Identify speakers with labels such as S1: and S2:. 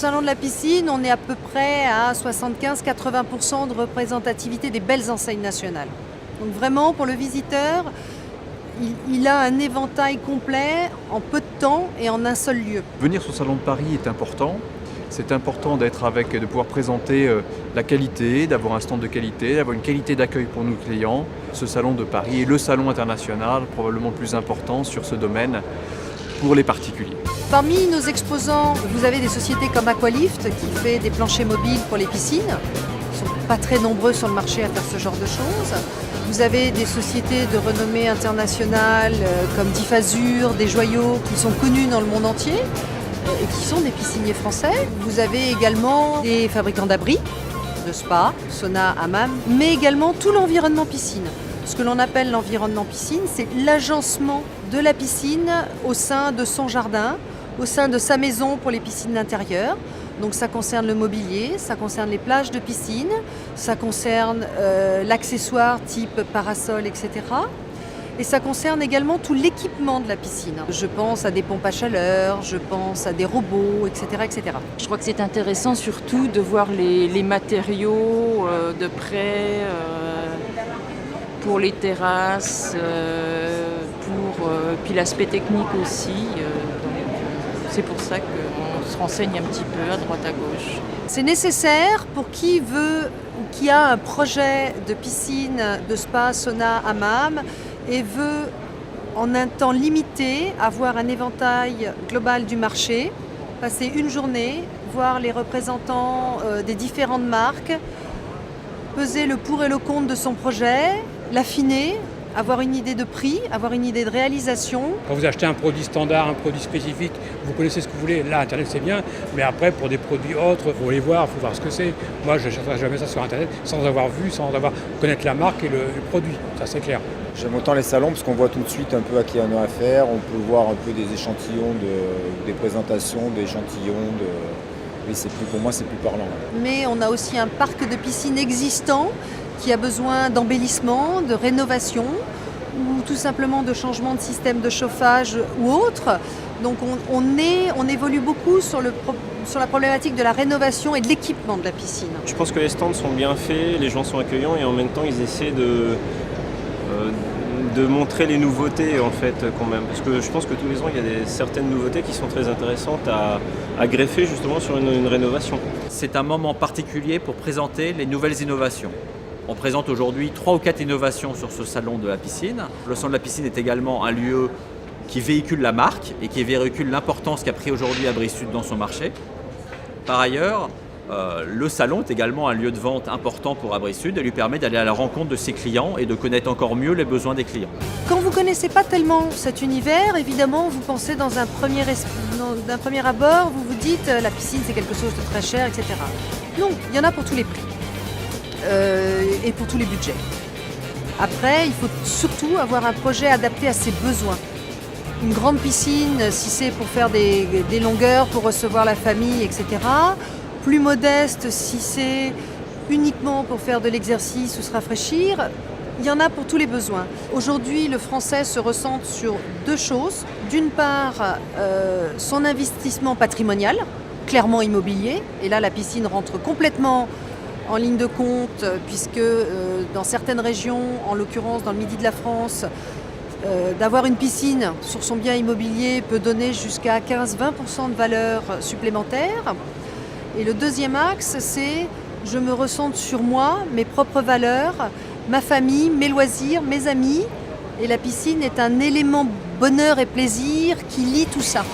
S1: salon de la piscine, on est à peu près à 75-80% de représentativité des belles enseignes nationales. Donc vraiment, pour le visiteur, il a un éventail complet en peu de temps et en un seul lieu.
S2: Venir sur le Salon de Paris est important. C'est important de pouvoir présenter la qualité, d'avoir un stand de qualité, d'avoir une qualité d'accueil pour nos clients. Ce Salon de Paris est le salon international, probablement le plus important sur ce domaine pour les particuliers.
S1: Parmi nos exposants, vous avez des sociétés comme Aqualift qui fait des planchers mobiles pour les piscines. Ils ne sont pas très nombreux sur le marché à faire ce genre de choses. Vous avez des sociétés de renommée internationale comme Diffasur, des joyaux qui sont connus dans le monde entier et qui sont des pisciniers français. Vous avez également des fabricants d'abris, de spa, sauna, hammam, mais également tout l'environnement piscine. Ce que l'on appelle l'environnement piscine, c'est l'agencement de la piscine au sein de son jardin, au sein de sa maison pour les piscines d'intérieur. Donc ça concerne le mobilier, ça concerne les plages de piscine, ça concerne l'accessoire type parasol, etc. Et ça concerne également tout l'équipement de la piscine. Je pense à des pompes à chaleur, je pense à des robots, etc. etc.
S3: Je crois que c'est intéressant surtout de voir les matériaux de près pour les terrasses, puis l'aspect technique aussi. C'est pour ça qu'on se renseigne un petit peu à droite à gauche.
S1: C'est nécessaire pour qui veut ou qui a un projet de piscine, de spa, sauna, hammam et veut en un temps limité avoir un éventail global du marché, passer une journée, voir les représentants des différentes marques, peser le pour et le contre de son projet, l'affiner, avoir une idée de prix, avoir une idée de réalisation.
S4: Quand vous achetez un produit standard, un produit spécifique, vous connaissez ce que vous voulez. Là, Internet, c'est bien, mais après, pour des produits autres, il faut les voir, il faut voir ce que c'est. Moi, je n'achèterai jamais ça sur Internet sans avoir vu, sans connaître la marque et le produit. Ça, c'est clair.
S5: J'aime autant les salons parce qu'on voit tout de suite un peu à qui on a affaire. On peut voir un peu des échantillons, des présentations, des échantillons. Oui, pour moi, c'est plus parlant.
S1: Mais on a aussi un parc de piscines existant qui a besoin d'embellissement, de rénovation ou tout simplement de changement de système de chauffage ou autre. Donc on évolue beaucoup sur la problématique de la rénovation et de l'équipement de la piscine.
S6: Je pense que les stands sont bien faits, les gens sont accueillants et en même temps ils essaient de montrer les nouveautés en fait quand même. Parce que je pense que tous les ans il y a certaines nouveautés qui sont très intéressantes à greffer justement sur une rénovation.
S7: C'est un moment particulier pour présenter les nouvelles innovations. On présente aujourd'hui 3 ou 4 innovations sur ce salon de la piscine. Le salon de la piscine est également un lieu qui véhicule la marque et qui véhicule l'importance qu'a pris aujourd'hui Abri-Sud dans son marché. Par ailleurs, le salon est également un lieu de vente important pour Abri-Sud et lui permet d'aller à la rencontre de ses clients et de connaître encore mieux les besoins des clients.
S1: Quand vous ne connaissez pas tellement cet univers, évidemment, vous pensez d'un premier abord, vous vous dites la piscine c'est quelque chose de très cher, etc. Non, il y en a pour tous les prix. Et pour tous les budgets. Après, il faut surtout avoir un projet adapté à ses besoins. Une grande piscine, si c'est pour faire des longueurs, pour recevoir la famille, etc. Plus modeste, si c'est uniquement pour faire de l'exercice ou se rafraîchir. Il y en a pour tous les besoins. Aujourd'hui, le Français se recentre sur 2 choses. D'une part, son investissement patrimonial, clairement immobilier. Et là, la piscine rentre complètement en ligne de compte, puisque dans certaines régions, en l'occurrence dans le midi de la France, d'avoir une piscine sur son bien immobilier peut donner jusqu'à 15-20% de valeur supplémentaire. Et le deuxième axe, c'est je me recentre sur moi, mes propres valeurs, ma famille, mes loisirs, mes amis. Et la piscine est un élément bonheur et plaisir qui lie tout ça.